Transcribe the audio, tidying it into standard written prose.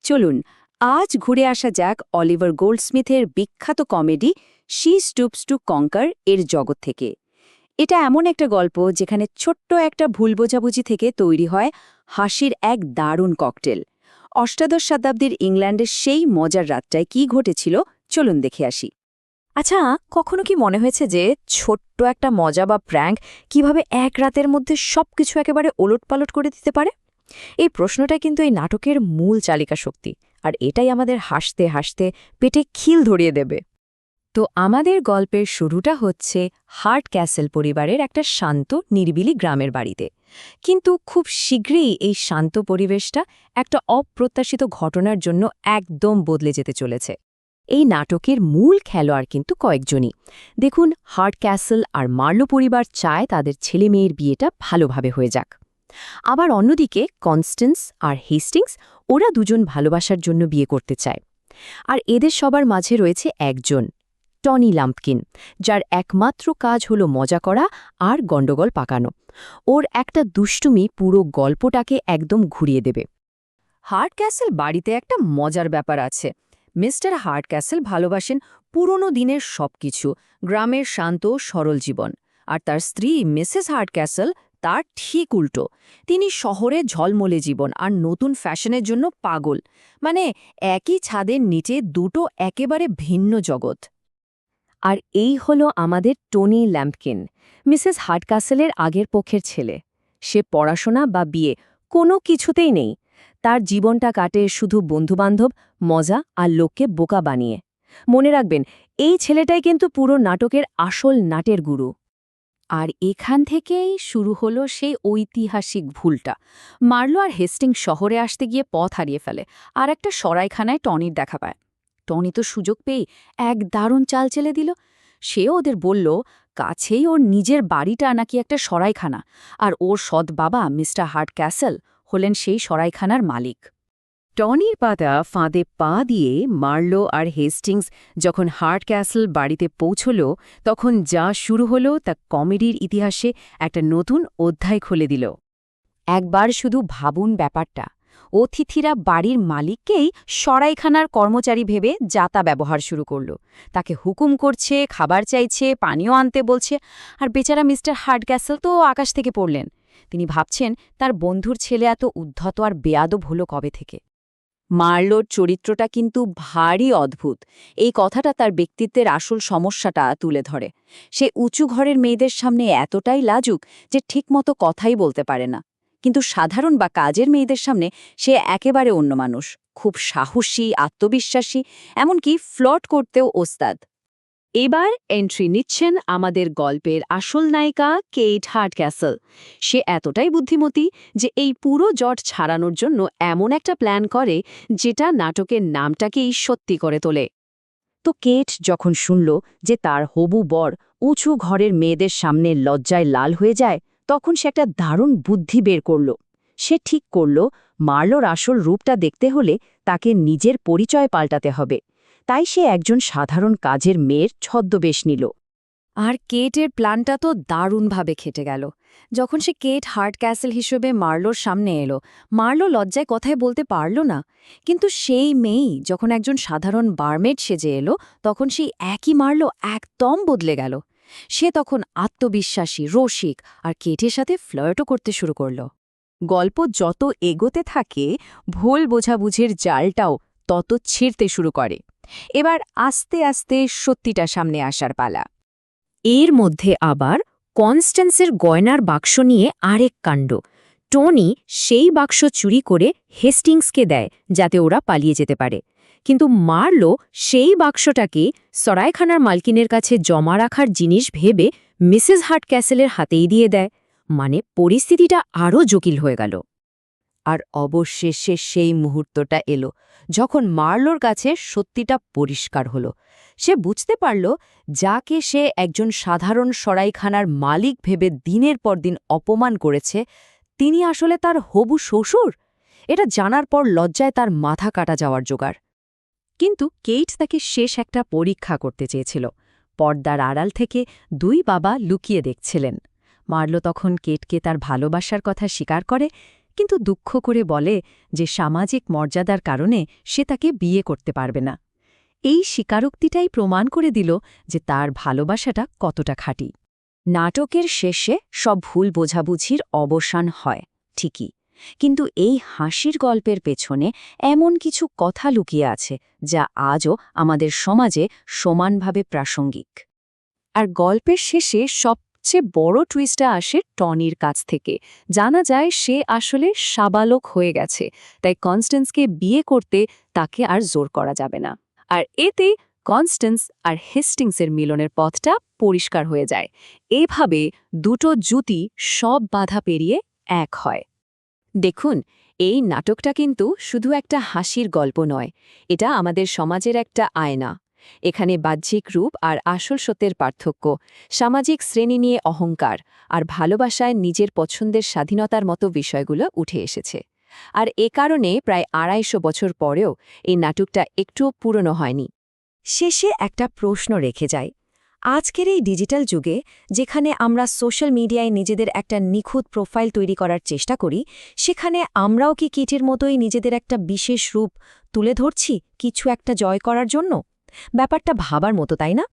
চলুন আজ ঘুরে আসা যাক অলিভার গোল্ডস্মিথের বিখ্যাত কমেডি শি স্টুপস টু কঙ্কার এর জগৎ থেকে। এটা এমন একটা গল্প যেখানে ছোট্ট একটা ভুল বোঝাবুঝি থেকে তৈরি হয় হাসির এক দারুণ ককটেল। অষ্টাদশ শতাব্দীর ইংল্যান্ডের সেই মজার রাতটায় কি ঘটেছিল চলুন দেখে আসি। আচ্ছা, কখনো কি মনে হয়েছে যে ছোট্ট একটা মজা বা প্র্যাঙ্ক কিভাবে এক রাতের মধ্যে সবকিছু একেবারে ওলটপালট করে দিতে পারে? এই প্রশ্নটা কিন্তু এই নাটকের মূল চালিকা শক্তি, আর এটাই আমাদের হাসতে হাসতে পেটে খিল ধরিয়ে দেবে। তো আমাদের গল্পের শুরুটা হচ্ছে হার্ট ক্যাসেল পরিবারের একটা শান্ত নিরিবিলি গ্রামের বাড়িতে। কিন্তু খুব শীঘ্রই এই শান্ত পরিবেশটা একটা অপ্রত্যাশিত ঘটনার জন্য একদম বদলে যেতে চলেছে। এই নাটকের মূল খেলোয়াড় কিন্তু কয়েকজনই। দেখুন, হার্ট ক্যাসেল আর মার্লো পরিবার চায় তাদের ছেলে মেয়ের বিয়েটা ভালোভাবে হয়ে যাক। আবার অন্যদিকে কনস্ট্যান্স আর হেস্টিংস, ওরা দুজন ভালোবাসার জন্য বিয়ে করতে চায়। আর এদের সবার মাঝে রয়েছে একজন, টনি লাম্পকিন, যার একমাত্র কাজ হলো মজা করা আর গণ্ডগোল পাকানো। ওর একটা দুষ্টুমি পুরো গল্পটাকে একদম ঘুরিয়ে দেবে। হার্ট ক্যাসেল বাড়িতে একটা মজার ব্যাপার আছে। মিস্টার হার্ট ক্যাসেল ভালোবাসেন পুরনো দিনের সবকিছু, গ্রামের শান্ত সরল জীবন। আর তার স্ত্রী মিসেস হার্ট ক্যাসেল তার ঠিক উল্টো। তিনি শহরে ঝলমলে জীবন আর নতুন ফ্যাশনের জন্য পাগল। মানে একই ছাদের নিচে দুটো একেবারে ভিন্ন জগৎ। আর এই হলো আমাদের টনি ল্যাম্পকিন, মিসেস হার্টক্যাসেলের আগের পক্ষের ছেলে। সে পড়াশোনা বা বিয়ে কোনো কিছুতেই নেই। তার জীবনটা কাটে শুধু বন্ধুবান্ধব, মজা আর লোককে বোকা বানিয়ে। মনে রাখবেন, এই ছেলেটাই কিন্তু পুরো নাটকের আসল নাটের গুরু। আর এখান থেকেই শুরু হলো সেই ঐতিহাসিক ভুলটা। মার্লো আর হেস্টিং শহরে আসতে গিয়ে পথ হারিয়ে ফেলে, আর একটা সরাইখানায় টনির দেখা পায়। টনি তো সুযোগ পেয়েই এক দারুণ চাল চেলে দিল। সেও ওদের বলল কাছেই ওর নিজের বাড়িটা নাকি একটা সরাইখানা, আর ওর সৎ বাবা মিস্টার হার্ট ক্যাসেল হলেন সেই সরাইখানার মালিক। টনির পাতা ফাঁদে পা দিয়ে মার্লো আর হেস্টিংস যখন হার্ট ক্যাসেল বাড়িতে পৌঁছল, তখন যা শুরু হলো তা কমেডির ইতিহাসে একটা নতুন অধ্যায় খুলে দিল। একবার শুধু ভাবুন ব্যাপারটা, অতিথিরা বাড়ির মালিককেই সরাইখানার কর্মচারী ভেবে যাতা ব্যবহার শুরু করল। তাকে হুকুম করছে, খাবার চাইছে, পানীয় আনতে বলছে। আর বেচারা মিস্টার হার্ট ক্যাসেল তো আকাশ থেকে পড়লেন। তিনি ভাবছেন তার বন্ধুর ছেলে এত উদ্ধত আর বেয়াদব হলো কবে থেকে। মার্লোর চরিত্রটা কিন্তু ভারী অদ্ভুত। এই কথাটা তার ব্যক্তিত্বের আসল সমস্যাটা তুলে ধরে। সে উঁচু ঘরের মেয়েদের সামনে এতটাই লাজুক যে ঠিকমতো কথাই বলতে পারে না। কিন্তু সাধারণ বা কাজের মেয়েদের সামনে সে একেবারে অন্য মানুষ, খুব সাহসী, আত্মবিশ্বাসী, এমনকি ফ্লট করতেও ওস্তাদ। এবার এন্ট্রি নিচ্ছেন আমাদের গল্পের আসল নায়িকা কেট হার্টক্যাসেল। সে এতটাই বুদ্ধিমতী যে এই পুরো জট ছাড়ানোর জন্য এমন একটা প্ল্যান করে যেটা নাটকের নামটাকেই সত্যি করে তোলে। তো কেট যখন শুনল যে তার হবু বর উঁচু ঘরের মেয়েদের সামনে লজ্জায় লাল হয়ে যায়, তখন সে একটা দারুণ বুদ্ধি বের করল। সে ঠিক করল মার্লোর আসল রূপটা দেখতে হলে তাকে নিজের পরিচয় পাল্টাতে হবে। তাই সে একজন সাধারণ কাজের মেয়ের ছদ্মবেশ নিল। আর কেটের প্ল্যানটা তো দারুণভাবে খেটে গেল। যখন সে কেট হার্ট ক্যাসেল হিসেবে মার্লোর সামনে এলো, মার্লো লজ্জায় কথাই বলতে পারল না। কিন্তু সেই মেয়েই যখন একজন সাধারণ বারমেড সেজে এলো, তখন সেই একই মার্লো একদম বদলে গেল। সে তখন আত্মবিশ্বাসী, রসিক আর কেটের সাথে ফ্লার্টও করতে শুরু করল। গল্প যত এগোতে থাকে, ভুল বোঝাবুঝির জালটাও তত ছিঁড়তে শুরু করে। এবার আস্তে আস্তে সত্যিটা সামনে আসার পালা। এর মধ্যে আবার কনস্ট্যান্সের গয়নার বাক্স নিয়ে আরেক কাণ্ড। টনি সেই বাক্স চুরি করে হেস্টিংসকে দেয় যাতে ওরা পালিয়ে যেতে পারে। কিন্তু মার্লো সেই বাক্সটাকে সরাইখানার মালকিনের কাছে জমা রাখার জিনিস ভেবে মিসেস হার্ট ক্যাসেলের হাতেই দিয়ে দেয়। মানে পরিস্থিতিটা আরও জটিল হয়ে গেল। আর অবশেষে সেই মুহূর্তটা এলো যখন মার্লোর কাছে সত্যিটা পরিষ্কার হলো। সে বুঝতে পারল যাকে সে একজন সাধারণ সরাইখানার মালিক ভেবে দিনের পর দিন অপমান করেছে, তিনি আসলে তার হবু শ্বশুর। এটা জানার পর লজ্জায় তার মাথা কাটা যাওয়ার জোগাড়। কিন্তু কেইট তাকে শেষ একটা পরীক্ষা করতে চেয়েছিল। পর্দার আড়াল থেকে দুই বাবা লুকিয়ে দেখছিলেন। মার্লো তখন কেটকে তার ভালোবাসার কথা স্বীকার করে, কিন্তু দুঃখ করে বলে যে সামাজিক মর্যাদার কারণে সে তাকে বিয়ে করতে পারবে না। এই স্বীকারোক্তিটাই প্রমাণ করে দিল যে তার ভালোবাসাটা কতটা খাঁটি। নাটকের শেষে সব ভুল বোঝাবুঝির অবসান হয় ঠিকই, কিন্তু এই হাসির গল্পের পেছনে এমন কিছু কথা লুকিয়ে আছে যা আজও আমাদের সমাজে সমানভাবে প্রাসঙ্গিক। আর গল্পের শেষে সবচেয়ে বড় টুইস্টটা আসে টনির কাছ থেকে। জানা যায় সে আসলে সাবালক হয়ে গেছে, তাই কনস্ট্যান্সকে বিয়ে করতে তাকে আর জোর করা যাবে না। আর এতে কনস্ট্যান্স আর হেস্টিংসের মিলনের পথটা পরিষ্কার হয়ে যায়। এভাবে দুটো জুতি সব বাধা পেরিয়ে এক হয়। দেখুন, এই নাটকটা কিন্তু শুধু একটা হাসির গল্প নয়, এটা আমাদের সমাজের একটা আয়না। এখানে বাহ্যিক রূপ আর আসল সত্যের পার্থক্য, সামাজিক শ্রেণী নিয়ে অহংকার আর ভালোবাসায় নিজের পছন্দের স্বাধীনতার মতো বিষয়গুলো উঠে এসেছে। আর এ কারণে প্রায় ২৫০ বছর পরেও এই নাটকটা একটুও পুরনো হয়নি। শেষে একটা প্রশ্ন রেখে যায়, আজকের এই ডিজিটাল যুগে যেখানে আমরা সোশ্যাল মিডিয়ায় নিজেদের একটা নিখুঁত প্রোফাইল তৈরি করার চেষ্টা করি, সেখানে আমরাও কি কিটির মতোই নিজেদের একটা বিশেষ রূপ তুলে ধরছি কিছু একটা জয় করার জন্য? ব্যাপারটা ভাবার মতো, তাই না?